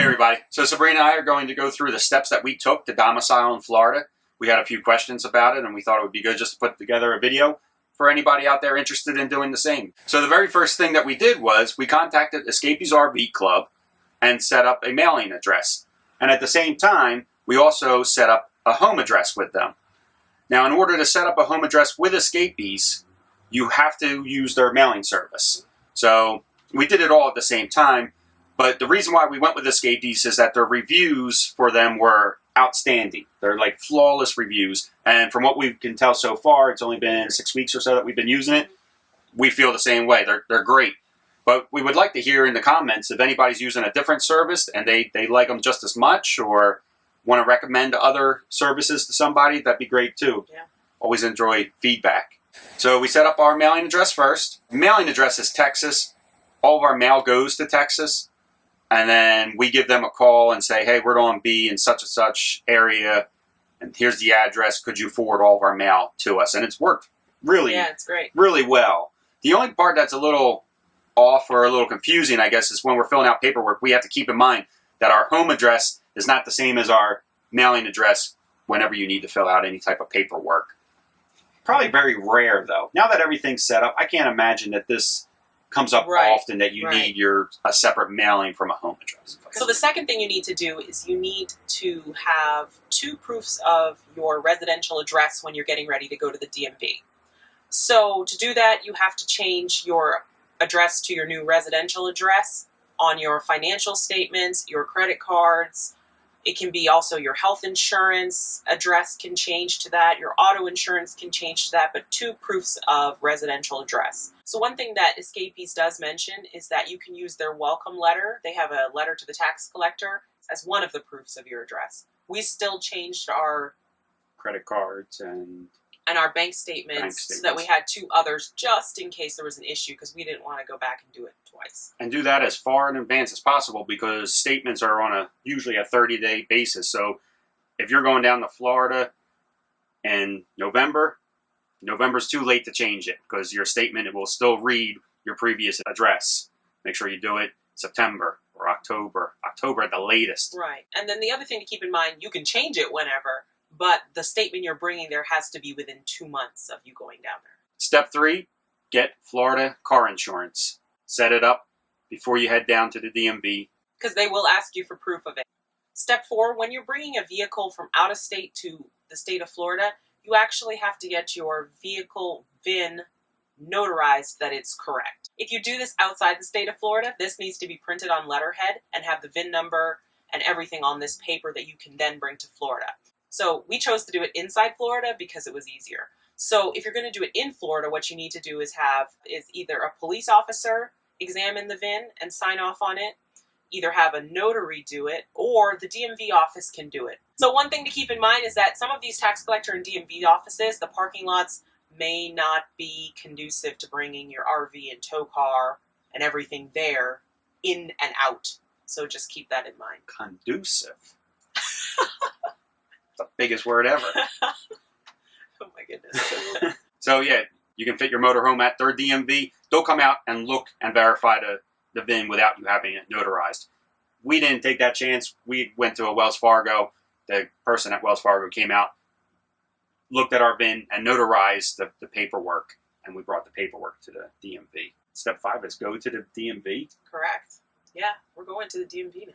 everybody. So Sabrina and I are going to go through the steps that we took to domicile in Florida. We had a few questions about it, and we thought it would be good just to put together a video for anybody out there interested in doing the same. So the very first thing that we did was we contacted Escapees RV Club and set up a mailing address. And at the same time, we also set up a home address with them. Now, in order to set up a home address with Escapees, you have to use their mailing service. So we did it all at the same time. But the reason why we went with Escapees is that their reviews for them were outstanding. They're like flawless reviews. And from what we can tell so far, it's only been 6 weeks or so that we've been using it. We feel the same way. They're great. But we would like to hear in the comments if anybody's using a different service and they like them just as much or want to recommend other services to somebody. That'd be great too. Yeah. Always enjoy feedback. So we set up our mailing address first. Mailing address is Texas. All of our mail goes to Texas. And then we give them a call and say, hey, we're on B in such and such area, and here's the address. Could you forward all of our mail to us? And it's worked it's great. really well. The only part that's a little off or a little confusing, I guess, is when we're filling out paperwork, we have to keep in mind that our home address is not the same as our mailing address whenever you need to fill out any type of paperwork. Probably very rare, though. Now that everything's set up, I can't imagine that this comes up often that you need a separate mailing from a home address. So the second thing you need to do is you need to have 2 proofs of your residential address when you're getting ready to go to the DMV. So to do that, you have to change your address to your new residential address on your financial statements, your credit cards. It can be also your health insurance address can change to that. Your auto insurance can change to that, but 2 proofs of residential address. So one thing that Escapees does mention is that you can use their welcome letter. They have a letter to the tax collector as one of the proofs of your address. We still changed our credit cards and our bank statements so that we had 2 others just in case there was an issue because we didn't want to go back and do it twice. And do that as far in advance as possible because statements are on usually a 30-day basis. So if you're going down to Florida in November's too late to change it because your statement, it will still read your previous address. Make sure you do it September or October at the latest. Right. And then the other thing to keep in mind, you can change it whenever, but the statement you're bringing there has to be within 2 months of you going down there. Step 3, get Florida car insurance. Set it up before you head down to the DMV. Because they will ask you for proof of it. Step 4, when you're bringing a vehicle from out of state to the state of Florida, you actually have to get your vehicle VIN notarized that it's correct. If you do this outside the state of Florida, this needs to be printed on letterhead and have the VIN number and everything on this paper that you can then bring to Florida. So we chose to do it inside Florida because it was easier. So if you're going to do it in Florida, what you need to do is either a police officer examine the VIN and sign off on it, either have a notary do it, or the DMV office can do it. So one thing to keep in mind is that some of these tax collector and DMV offices, the parking lots may not be conducive to bringing your RV and tow car and everything there in and out. So just keep that in mind. Conducive. The biggest word ever. Oh my goodness. So yeah, you can fit your motorhome at their DMV. They'll come out and look and verify the VIN without you having it notarized. We didn't take that chance. We went to a Wells Fargo. The person at Wells Fargo came out, looked at our VIN, and notarized the paperwork. And we brought the paperwork to the DMV. Step 5 is go to the DMV. Correct. Yeah, we're going to the DMV now.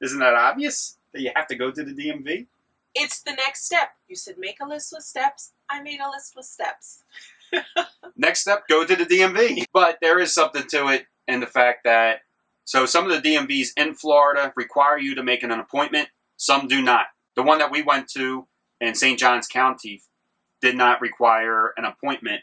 Isn't that obvious? That you have to go to the DMV? It's the next step. You said make a list with steps. I made a list with steps. Next step, go to the DMV. But there is something to it in the fact that, so some of the DMVs in Florida require you to make an appointment. Some do not. The one that we went to in St. Johns County did not require an appointment.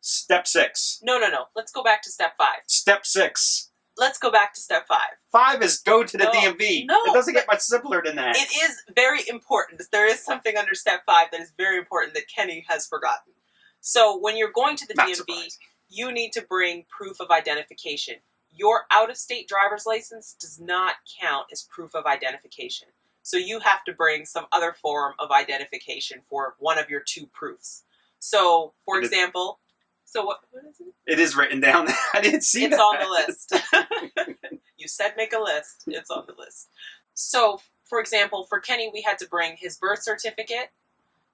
Step 6. No. Let's go back to step 5. Step 6. Let's go back to step 5. 5 is go to the DMV. No. It doesn't get much simpler than that. It is very important. There is something under step 5 that is very important that Kenny has forgotten. So when you're going to the DMV, you need to bring proof of identification. Your out-of-state driver's license does not count as proof of identification. So you have to bring some other form of identification for one of your 2 proofs. So, for example, So what is it? It is written down. I didn't see It's that. on the list. You said make a list. It's on the list. So, for example, for Kenny, we had to bring his birth certificate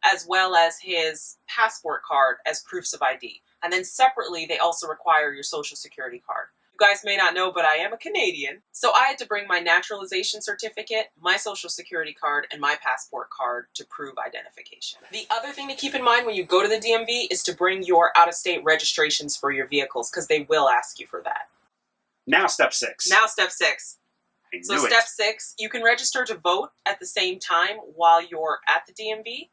as well as his passport card as proofs of ID. And then separately, they also require your social security card. You guys may not know, but I am a Canadian. So I had to bring my naturalization certificate, my social security card, and my passport card to prove identification. The other thing to keep in mind when you go to the DMV is to bring your out-of-state registrations for your vehicles, because they will ask you for that. Now step 6. Now step 6. I So knew it. step 6, you can register to vote at the same time while you're at the DMV.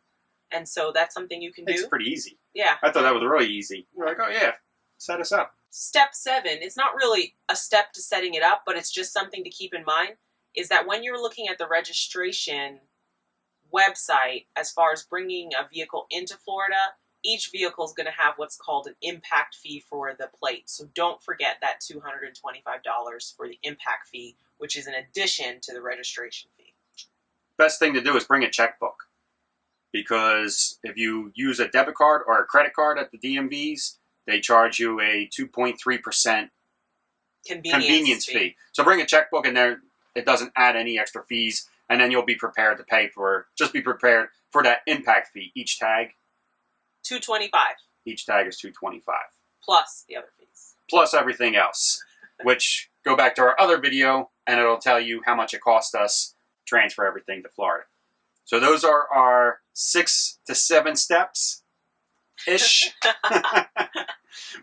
And so that's something you can do. It's pretty easy. Yeah. I thought that was really easy. You're like, oh yeah, set us up. Step 7, it's not really a step to setting it up, but it's just something to keep in mind, is that when you're looking at the registration website, as far as bringing a vehicle into Florida, each vehicle is going to have what's called an impact fee for the plate. So don't forget that $225 for the impact fee, which is in addition to the registration fee. Best thing to do is bring a checkbook. Because if you use a debit card or a credit card at the DMVs, they charge you a 2.3% convenience fee. So bring a checkbook in there. It doesn't add any extra fees. And then you'll be prepared to pay for, just be prepared for that impact fee. Each tag? $225. Each tag is $225. Plus the other fees. Plus everything else. Which, go back to our other video, and it'll tell you how much it cost us to transfer everything to Florida. So those are our 6 to 7 steps-ish.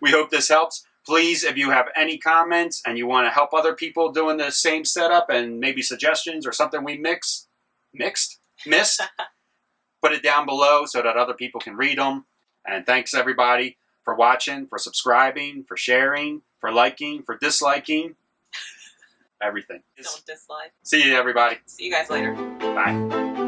We hope this helps. Please, if you have any comments and you want to help other people doing the same setup and maybe suggestions or something we missed, put it down below so that other people can read them. And thanks everybody for watching, for subscribing, for sharing, for liking, for disliking. Everything. Don't dislike. See you everybody. See you guys later. Bye.